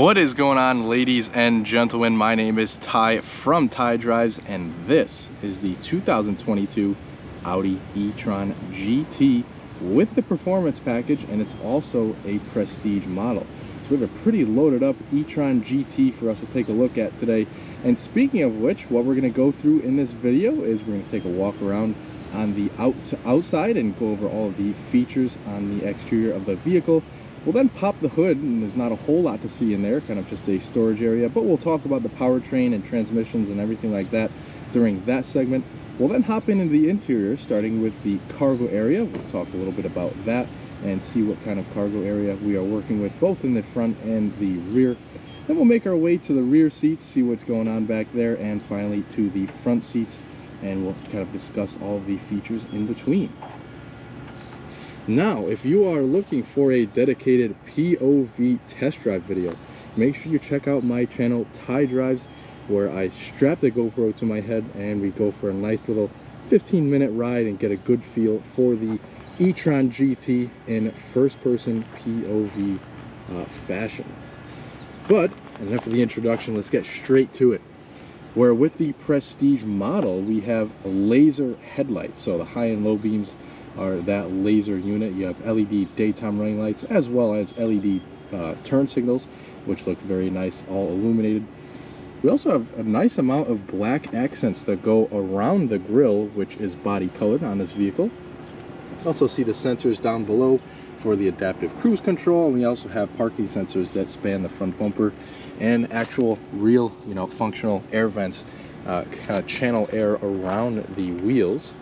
What is going on, ladies and gentlemen? My name is Ty from Ty Drives, and this is the 2022 Audi e-tron GT with the performance package, and it's also a prestige model. So we have a pretty loaded up e-tron GT for us to take a look at today. And speaking of which, what we're going to go through in this video is we're going to take a walk around on the outside and go over all of the features on the exterior of the vehicle. We'll then pop the hood, and there's not a whole lot to see in there, kind of just a storage area, but we'll talk about the powertrain and transmissions and everything like that during that segment. We'll then hop into the interior, starting with the cargo area. We'll talk a little bit about that and see what kind of cargo area we are working with, both in the front and the rear. Then we'll make our way to the rear seats, see what's going on back there, and finally to the front seats, and we'll kind of discuss all of the features in between. Now, if you are looking for a dedicated POV test drive video, make sure you check out my channel, Ty Drives, where I strap the GoPro to my head and we go for a nice little 15-minute ride and get a good feel for the e-tron GT in first-person POV fashion. But enough of the introduction, let's get straight to it. Where with the prestige model, we have a laser headlights, so the high and low beams are that laser unit. You have LED daytime running lights as well as LED turn signals, which look very nice, all illuminated. We also have a nice amount of black accents that go around the grille, which is body colored on this vehicle. You also see the sensors down below for the adaptive cruise control, and we also have parking sensors that span the front bumper and actual real, functional air vents, kind of channel air around the wheels.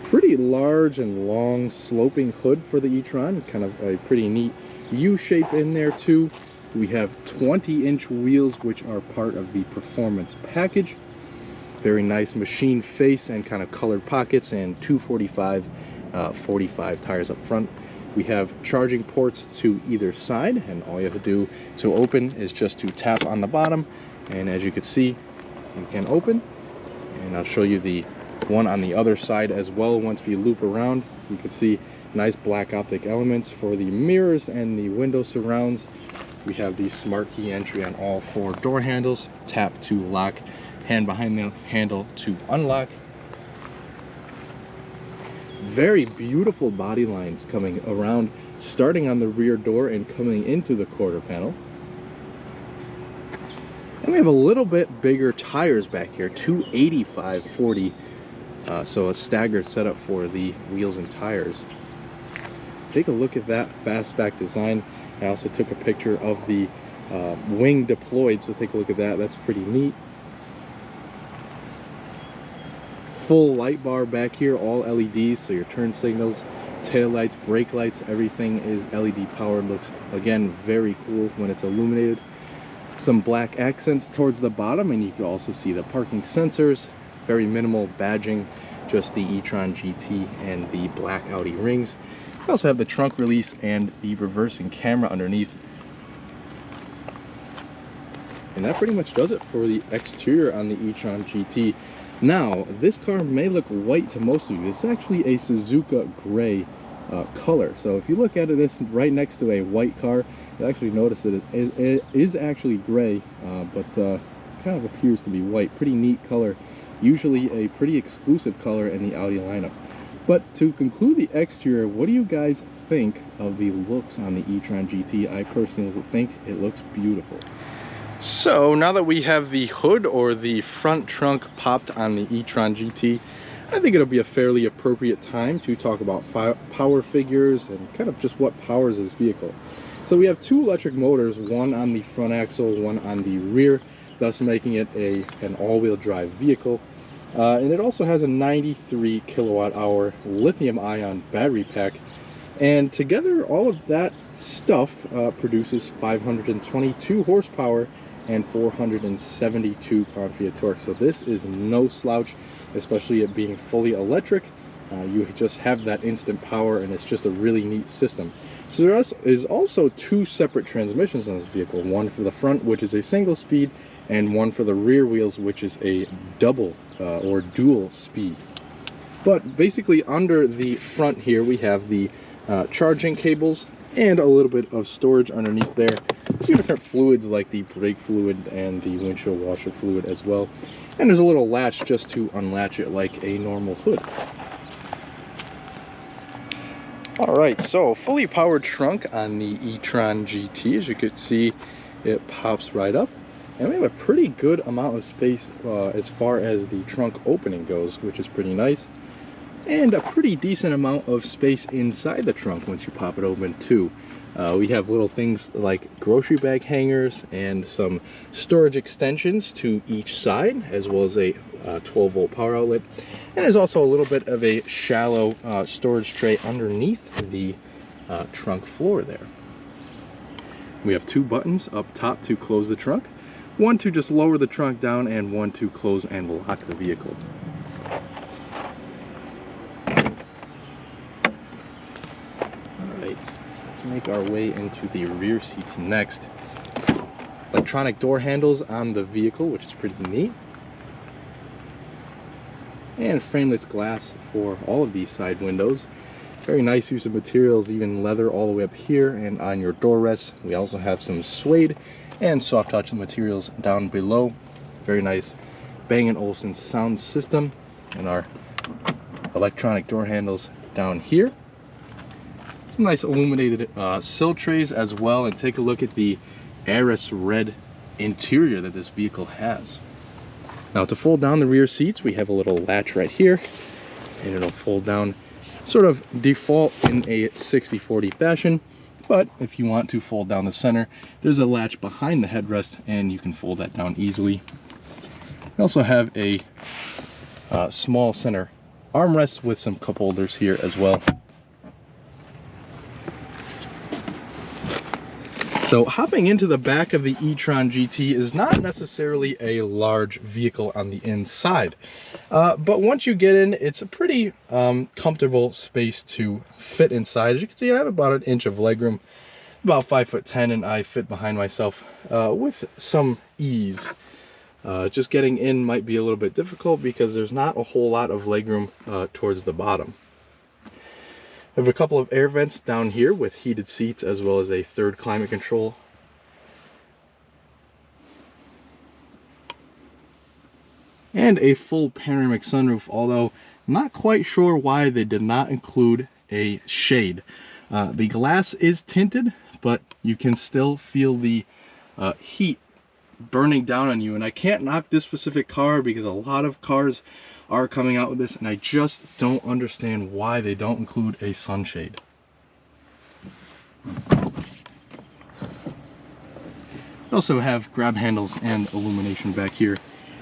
Pretty large and long sloping hood for the e-tron, kind of a pretty neat U shape in there too. We have 20-inch wheels, which are part of the performance package. Very nice machine face and kind of colored pockets, and 245 45 tires up front. We have charging ports to either side, and all you have to do to open is just to tap on the bottom, and as you can see, you can open. And I'll show you the one on the other side as well. Once we loop around, you can see nice black optic elements for the mirrors and the window surrounds. We have the smart key entry on all 4 door handles, tap to lock, hand behind the handle to unlock. Very beautiful body lines coming around, starting on the rear door and coming into the quarter panel. And we have a little bit bigger tires back here, 285/40. So a staggered setup for the wheels and tires. Take a look at that fastback design. I also took a picture of the wing deployed, so take a look at that. That's pretty neat. Full light bar back here, all LEDs, so your turn signals, tail lights, brake lights, everything is LED powered. Looks, again, very cool when it's illuminated. Some black accents towards the bottom, and you can also see the parking sensors. Very minimal badging, just the e-tron GT and the black Audi rings. We also have the trunk release and the reversing camera underneath. And that pretty much does it for the exterior on the e-tron GT. Now, this car may look white to most of you. It's actually a Suzuka gray color. So if you look at it, this right next to a white car, you'll actually notice that it is actually gray, but kind of appears to be white. Pretty neat color. Usually a pretty exclusive color in the Audi lineup. But to conclude the exterior, what do you guys think of the looks on the e-tron GT? I personally think it looks beautiful. So now that we have the hood or the front trunk popped on the e-tron GT, I think it'll be a fairly appropriate time to talk about power figures and kind of just what powers this vehicle. So we have 2 electric motors, one on the front axle, one on the rear, thus making it an all-wheel drive vehicle. And it also has a 93 kilowatt-hour lithium-ion battery pack. And together, all of that stuff produces 522 horsepower and 472 pound-feet of torque. So this is no slouch, especially it being fully electric. You just have that instant power, and it's just a really neat system. So there is also 2 separate transmissions on this vehicle, one for the front, which is a single speed, and one for the rear wheels, which is a double or dual speed. But basically under the front here we have the charging cables and a little bit of storage underneath there. A few different fluids like the brake fluid and the windshield washer fluid as well. And there's a little latch just to unlatch it like a normal hood. Alright, so fully powered trunk on the e-tron GT. As you can see, it pops right up. And we have a pretty good amount of space as far as the trunk opening goes, which is pretty nice. And a pretty decent amount of space inside the trunk once you pop it open too. We have little things like grocery bag hangers and some storage extensions to each side, as well as a 12-volt power outlet. And there's also a little bit of a shallow storage tray underneath the trunk floor there. We have two buttons up top to close the trunk, one to just lower the trunk down, and one to close and lock the vehicle. Alright, so let's make our way into the rear seats next. Electronic door handles on the vehicle, which is pretty neat. And frameless glass for all of these side windows. Very nice use of materials, even leather all the way up here and on your door rests. We also have some suede and soft touch materials down below. Very nice Bang & Olufsen sound system, and our electronic door handles down here. Some nice illuminated sill trays as well, and take a look at the Aris red interior that this vehicle has. Now, to fold down the rear seats, we have a little latch right here, and it'll fold down sort of default in a 60/40 fashion. But if you want to fold down the center, there's a latch behind the headrest, and you can fold that down easily. We also have a small center armrest with some cup holders here as well. So hopping into the back of the e-tron GT is not necessarily a large vehicle on the inside, but once you get in, it's a pretty comfortable space to fit inside. As you can see, I have about an inch of legroom, about 5'10", and I fit behind myself with some ease. Just getting in might be a little bit difficult because there's not a whole lot of legroom towards the bottom. I have a couple of air vents down here with heated seats, as well as a third climate control. And a full panoramic sunroof, although not quite sure why they did not include a shade. The glass is tinted, but you can still feel the heat burning down on you. And I can't knock this specific car because a lot of cars are coming out with this, and I just don't understand why they don't include a sunshade. We also have grab handles and illumination back here,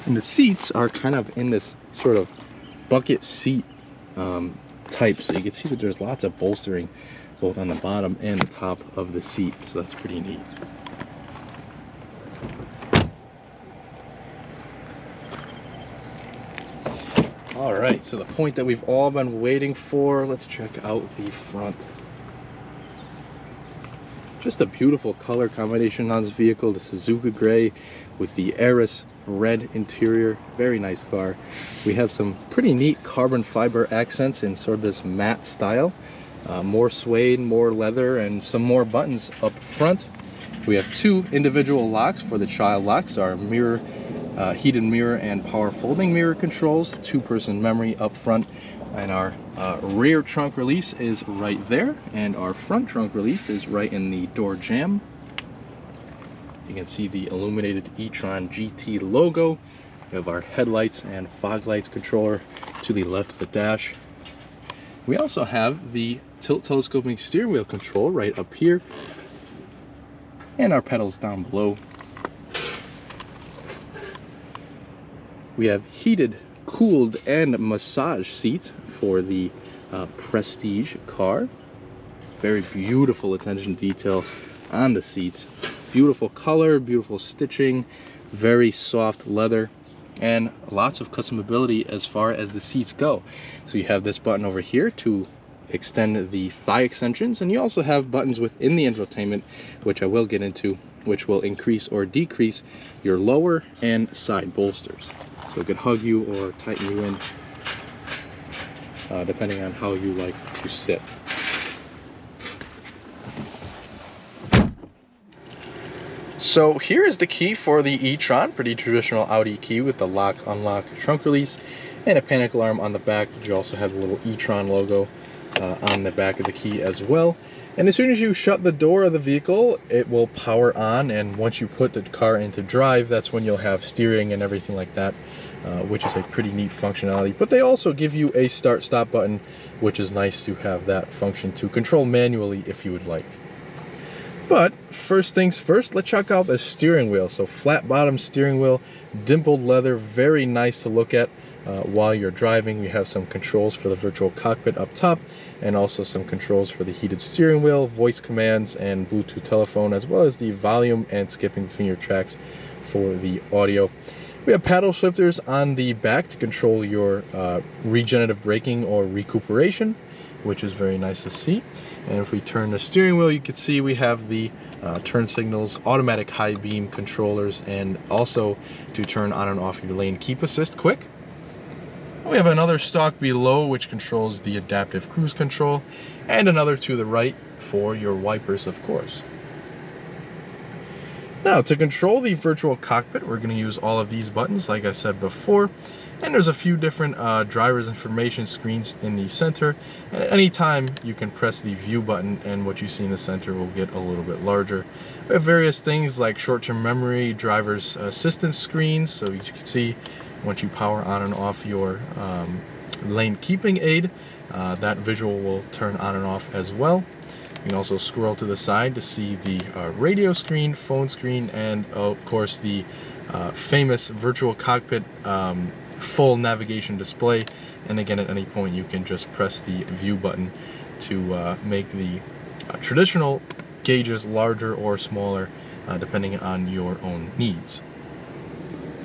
and the seats are kind of in this sort of bucket seat type, so you can see that there's lots of bolstering both on the bottom and the top of the seat, so that's pretty neat. All right, so the point that we've all been waiting for, let's check out the front. Just a beautiful color combination on this vehicle, the Suzuka gray with the Aris red interior. Very nice car. We have some pretty neat carbon fiber accents in sort of this matte style. More suede, more leather, and some more buttons up front. We have two individual locks for the child locks, our mirror, heated mirror and power folding mirror controls, two-person memory up front, and our rear trunk release is right there, and our front trunk release is right in the door jamb. You can see the illuminated e-tron GT logo. We have our headlights and fog lights controller to the left of the dash. We also have the tilt telescoping steering wheel control right up here, and our pedals down below. We have heated, cooled, and massage seats for the Prestige car. Very beautiful attention to detail on the seats. Beautiful color, beautiful stitching, very soft leather, and lots of customability as far as the seats go. So you have this button over here to extend the thigh extensions, and you also have buttons within the infotainment, which I will get into, which will increase or decrease your lower and side bolsters. So it could hug you or tighten you in, depending on how you like to sit. So here is the key for the e-tron, pretty traditional Audi key with the lock, unlock, trunk release, and a panic alarm on the back. You also have the little e-tron logo on the back of the key as well. And as soon as you shut the door of the vehicle, it will power on, and once you put the car into drive, that's when you'll have steering and everything like that, which is a pretty neat functionality. But they also give you a start-stop button, which is nice to have that function to control manually if you would like. But first things first, let's check out the steering wheel. So flat bottom steering wheel, dimpled leather, very nice to look at while you're driving. We have some controls for the virtual cockpit up top, and also some controls for the heated steering wheel, voice commands, and Bluetooth telephone, as well as the volume and skipping between your tracks for the audio. We have paddle shifters on the back to control your regenerative braking or recuperation, which is very nice to see. And if we turn the steering wheel, you can see we have the turn signals, automatic high beam controllers, and also to turn on and off your lane keep assist quick. We have another stalk below which controls the adaptive cruise control, and another to the right for your wipers, of course. Now, to control the virtual cockpit, we're going to use all of these buttons, like I said before. And there's a few different driver's information screens in the center. And at any time, you can press the view button, and what you see in the center will get a little bit larger. We have various things like short-term memory, driver's assistance screens. So you can see once you power on and off your lane keeping aid, that visual will turn on and off as well. You can also scroll to the side to see the radio screen, phone screen, and of course the famous virtual cockpit full navigation display. And again, at any point you can just press the view button to make the traditional gauges larger or smaller depending on your own needs.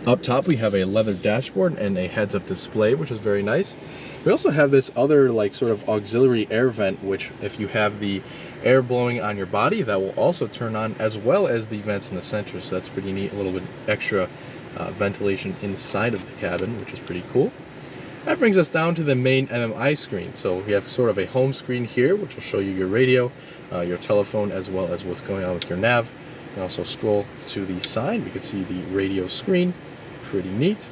Up top we have a leather dashboard and a heads-up display, which is very nice. We also have this other like sort of auxiliary air vent, which if you have the air blowing on your body, that will also turn on, as well as the vents in the center. So that's pretty neat, a little bit extra ventilation inside of the cabin, which is pretty cool. That brings us down to the main Mmi screen. So we have sort of a home screen here, which will show you your radio, your telephone, as well as what's going on with your nav. You can also scroll to the side, we can see the radio screen. Pretty neat.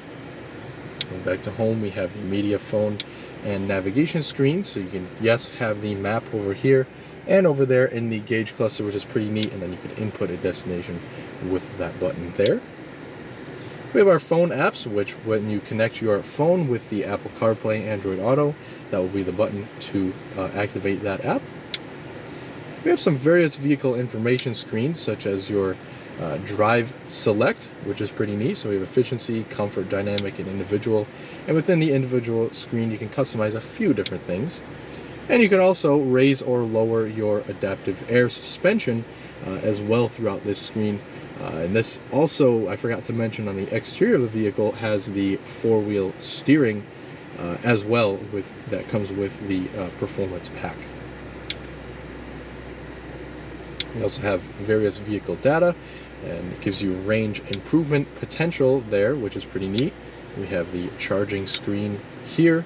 Going back to home, we have the media, phone, and navigation screen. So you can, yes, have the map over here and over there in the gauge cluster, which is pretty neat. And then you can input a destination with that button there. We have our phone apps, which when you connect your phone with the Apple CarPlay, Android Auto, that will be the button to activate that app. We have some various vehicle information screens, such as your drive select, which is pretty neat. So we have efficiency, comfort, dynamic, and individual. And within the individual screen, you can customize a few different things. And you can also raise or lower your adaptive air suspension as well throughout this screen. And this also, I forgot to mention, on the exterior of the vehicle has the four-wheel steering as well, that comes with the performance pack. We also have various vehicle data, and it gives you range improvement potential there, which is pretty neat. We have the charging screen here.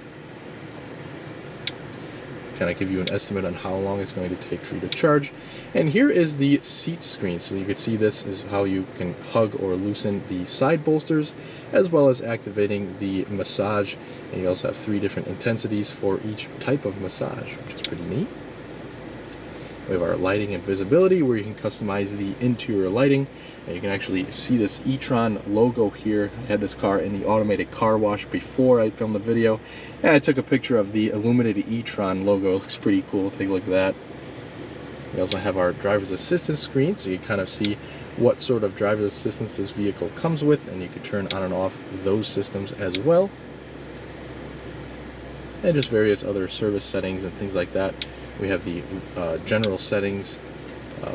Kind of give you an estimate on how long it's going to take for you to charge. And here is the seat screen. So you can see this is how you can hug or loosen the side bolsters, as well as activating the massage. And you also have 3 different intensities for each type of massage, which is pretty neat. We have our lighting and visibility, where you can customize the interior lighting. And you can actually see this e-tron logo here. I had this car in the automated car wash before I filmed the video, and I took a picture of the illuminated e-tron logo. It looks pretty cool. Take a look at that. We also have our driver's assistance screen, so you can kind of see what sort of driver's assistance this vehicle comes with, and you can turn on and off those systems as well. And just various other service settings and things like that. We have the general settings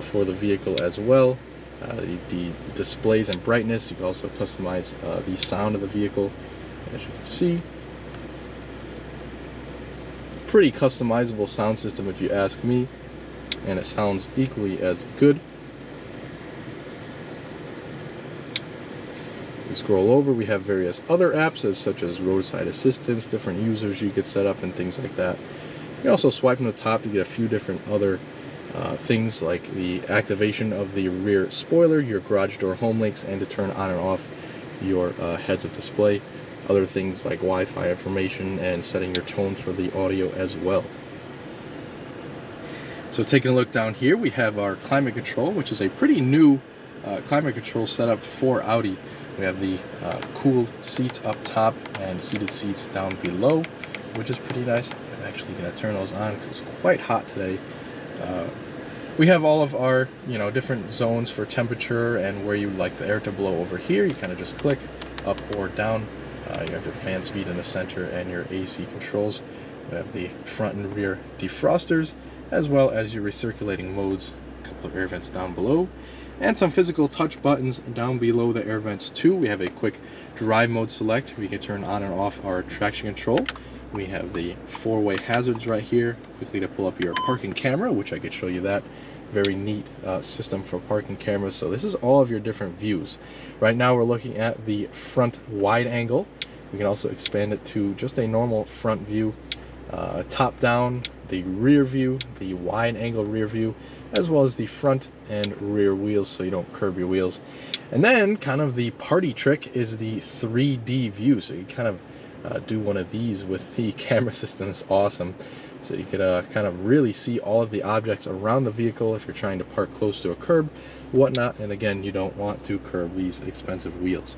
for the vehicle as well. The displays and brightness. You can also customize the sound of the vehicle, as you can see. Pretty customizable sound system if you ask me, and it sounds equally as good. We scroll over, we have various other apps such as roadside assistance, different users you could set up, and things like that. You can also swipe from the top to get a few different other things like the activation of the rear spoiler, your garage door home links, and to turn on and off your heads-up display. Other things like Wi-Fi information and setting your tone for the audio as well. So taking a look down here, we have our climate control, which is a pretty new climate control setup for Audi. We have the cooled seats up top and heated seats down below, which is pretty nice. I'm actually going to turn those on because it's quite hot today. We have all of our, different zones for temperature and where you like the air to blow over here. You kind of just click up or down. You have your fan speed in the center and your AC controls. You have the front and rear defrosters, as well as your recirculating modes, a couple of air vents down below, and some physical touch buttons down below the air vents too. We have a quick drive mode select. We can turn on and off our traction control. We have the four-way hazards right here, quickly to pull up your parking camera, which I could show you that. Very neat system for parking cameras. So this is all of your different views. Right now we're looking at the front wide angle. We can also expand it to just a normal front view, top down, the rear view, the wide angle rear view, as well as the front and rear wheels, so you don't curb your wheels. And then kind of the party trick is the 3D view. So you kind of do one of these with the camera system. It's awesome. So you could kind of really see all of the objects around the vehicle if you're trying to park close to a curb, whatnot. And again, you don't want to curb these expensive wheels.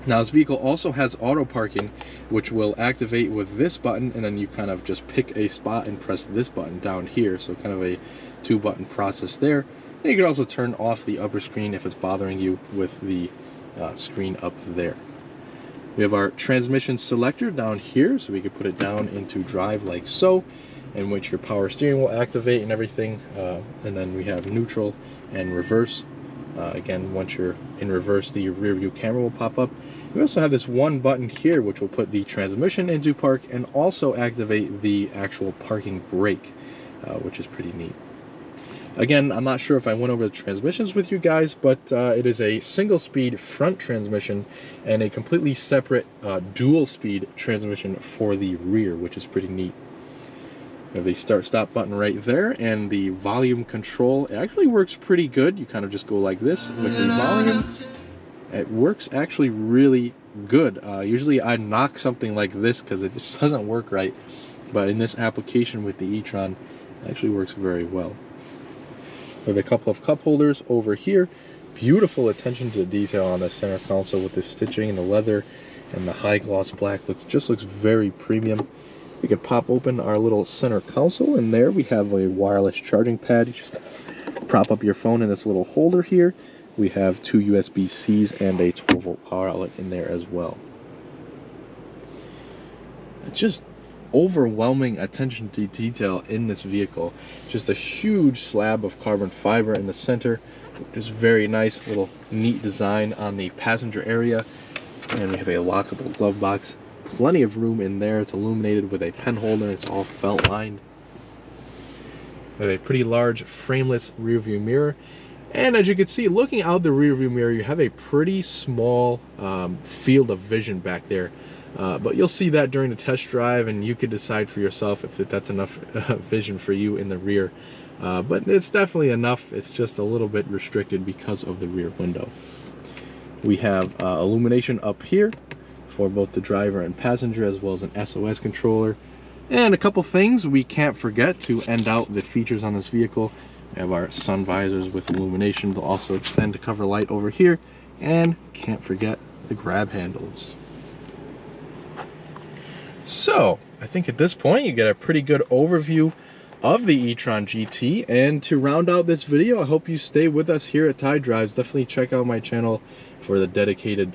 Now this vehicle also has auto parking, which will activate with this button, and then you kind of just pick a spot and press this button down here. So kind of a 2-button process there. And you can also turn off the upper screen if it's bothering you with the screen up there. We have our transmission selector down here, so we can put it down into drive like so, in which your power steering will activate and everything. And then we have neutral and reverse. Again, once you're in reverse, the rear view camera will pop up. We also have this one button here, which will put the transmission into park and also activate the actual parking brake, which is pretty neat. Again, I'm not sure if I went over the transmissions with you guys, but it is a single-speed front transmission and a completely separate dual-speed transmission for the rear, which is pretty neat. We have the start-stop button right there, and the volume control, it actually works pretty good. You kind of just go like this with the volume. It works actually really good. Usually I knock something like this because it just doesn't work right, but in this application with the e-tron, it actually works very well. We have a couple of cup holders over here. Beautiful attention to detail on the center console with the stitching and the leather and the high gloss black. Just looks very premium. We can pop open our little center console, and there we have a wireless charging pad. You just prop up your phone in this little holder here. We have 2 USB-Cs and a 12-volt power outlet in there as well. It's just overwhelming attention to detail in this vehicle. Just a huge slab of carbon fiber in the center, which is very nice. Little neat design on the passenger area, and we have a lockable glove box. Plenty of room in there. It's illuminated with a pen holder. It's all felt lined. We have a pretty large frameless rear view mirror, and as you can see, looking out the rear view mirror, you have a pretty small field of vision back there. But you'll see that during the test drive, and you could decide for yourself if that's enough vision for you in the rear. But it's definitely enough. It's just a little bit restricted because of the rear window. We have illumination up here for both the driver and passenger, as well as an SOS controller. And a couple things we can't forget to end out the features on this vehicle. We have our sun visors with illumination. They'll also extend to cover light over here. And can't forget the grab handles. So I think at this point you get a pretty good overview of the e-tron GT. And to round out this video, I hope you stay with us here at Tide Drives. Definitely check out my channel for the dedicated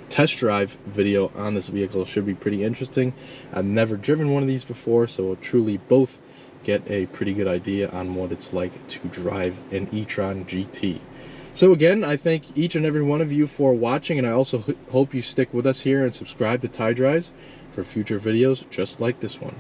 test drive video on this vehicle. It should be pretty interesting. I've never driven one of these before, so we'll truly both get a pretty good idea on what it's like to drive an e-tron GT. So again, I thank each and every one of you for watching, and I also hope you stick with us here and subscribe to Tide Drives for future videos just like this one.